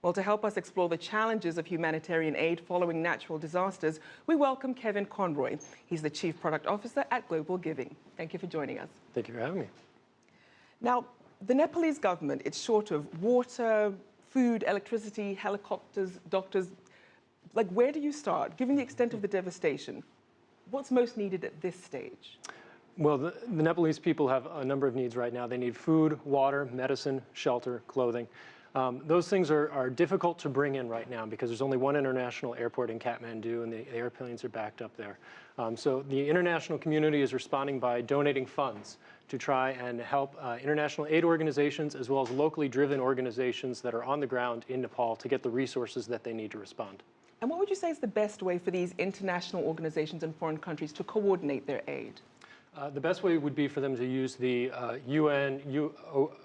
Well, to help us explore the challenges of humanitarian aid following natural disasters, we welcome Kevin Conroy. He's the Chief Product Officer at Global Giving. Thank you for joining us. Thank you for having me. Now, the Nepalese government, it's short of water, food, electricity, helicopters, doctors. Like, where do you start? Given the extent of the devastation, what's most needed at this stage? Well, the Nepalese people have a number of needs right now. They need food, water, medicine, shelter, clothing. Those things are difficult to bring in right now because there's only one international airport in Kathmandu and the airplanes are backed up there. So the international community is responding by donating funds to try and help international aid organizations as well as locally driven organizations that are on the ground in Nepal to get the resources that they need to respond. And what would you say is the best way for these international organizations in foreign countries to coordinate their aid? The best way would be for them to use the UN,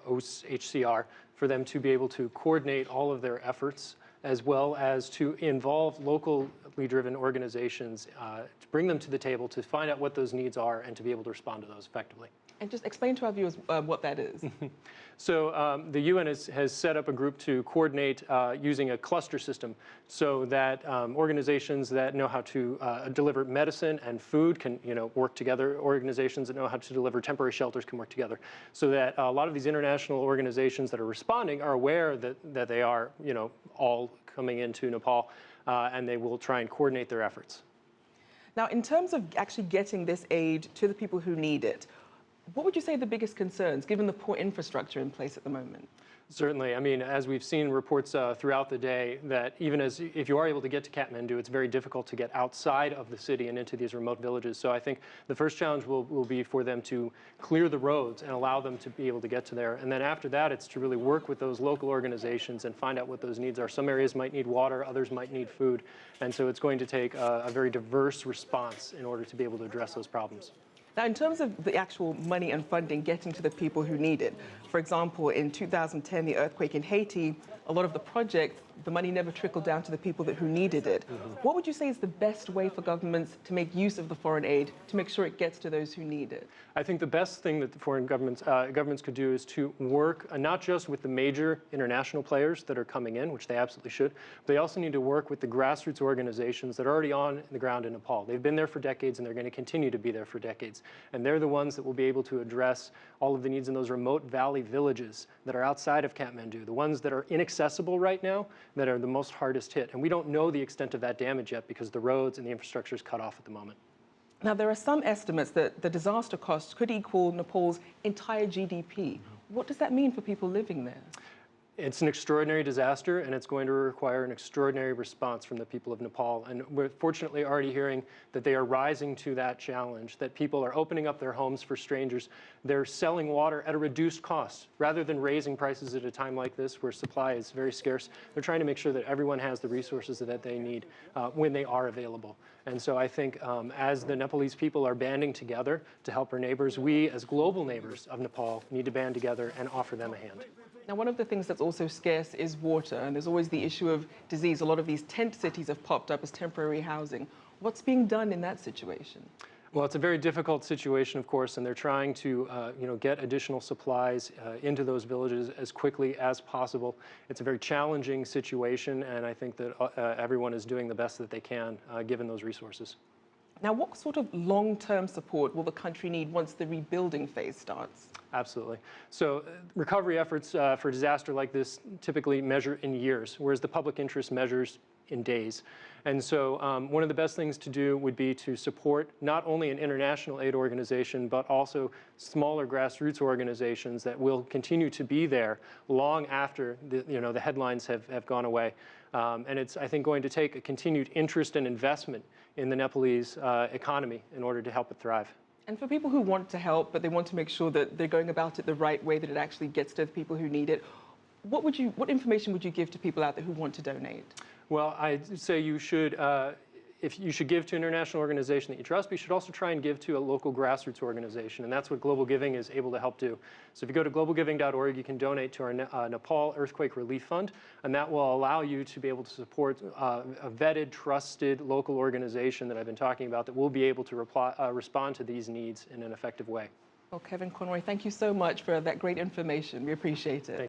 OHCR, for them to be able to coordinate all of their efforts, as well as to involve locally driven organizations, to bring them to the table to find out what those needs are and to be able to respond to those effectively. And just explain to our viewers what that is. So the UN has set up a group to coordinate using a cluster system so that organizations that know how to deliver medicine and food can work together. Organizations that know how to deliver temporary shelters can work together. So that a lot of these international organizations that are responding are aware that they are all coming into Nepal and they will try and coordinate their efforts. Now, in terms of actually getting this aid to the people who need it, what would you say are the biggest concerns, given the poor infrastructure in place at the moment? Certainly. I mean, as we've seen reports throughout the day, that even if you are able to get to Kathmandu, it's very difficult to get outside of the city and into these remote villages. So I think the first challenge will be for them to clear the roads and allow them to be able to get to there. And then after that, it's to really work with those local organizations and find out what those needs are. Some areas might need water, others might need food. And so it's going to take a very diverse response in order to be able to address those problems. Now, in terms of the actual money and funding getting to the people who need it, for example, in 2010, the earthquake in Haiti, a lot of the projects, the money never trickled down to the people who needed it. What would you say is the best way for governments to make use of the foreign aid to make sure it gets to those who need it? I think the best thing that the foreign governments could do is to work not just with the major international players that are coming in, which they absolutely should, but they also need to work with the grassroots organizations that are already on the ground in Nepal. They've been there for decades and they're going to continue to be there for decades. And they're the ones that will be able to address all of the needs in those remote valley villages that are outside of Kathmandu, the ones that are inaccessible right now, that are the most hardest hit. And we don't know the extent of that damage yet because the roads and the infrastructure is cut off at the moment. Now, there are some estimates that the disaster costs could equal Nepal's entire GDP. What does that mean for people living there? It's an extraordinary disaster, and it's going to require an extraordinary response from the people of Nepal. And we're fortunately already hearing that they are rising to that challenge, that people are opening up their homes for strangers. They're selling water at a reduced cost. Rather than raising prices at a time like this where supply is very scarce, they're trying to make sure that everyone has the resources that they need when they are available. And so I think as the Nepalese people are banding together to help our neighbors, we as global neighbors of Nepal need to band together and offer them a hand. Now, one of the things that's also scarce is water, and there's always the issue of disease. A lot of these tent cities have popped up as temporary housing. What's being done in that situation? Well, it's a very difficult situation, of course, and they're trying to get additional supplies into those villages as quickly as possible. It's a very challenging situation, and I think that everyone is doing the best that they can, given those resources. Now, what sort of long-term support will the country need once the rebuilding phase starts? Absolutely. So recovery efforts for a disaster like this typically measure in years, whereas the public interest measures in days. And so one of the best things to do would be to support not only an international aid organization, but also smaller grassroots organizations that will continue to be there long after the headlines have gone away. And it's, I think, going to take a continued interest and investment in the Nepalese economy in order to help it thrive. And for people who want to help, but they want to make sure that they're going about it the right way, that it actually gets to the people who need it, what information would you give to people out there who want to donate? Well, I'd say you should, if you should give to an international organization that you trust, but you should also try and give to a local grassroots organization, and that's what Global Giving is able to help do. So if you go to globalgiving.org, you can donate to our Nepal Earthquake Relief Fund, and that will allow you to be able to support a vetted, trusted local organization that I've been talking about that will be able to respond to these needs in an effective way. Well, Kevin Conroy, thank you so much for that great information. We appreciate it.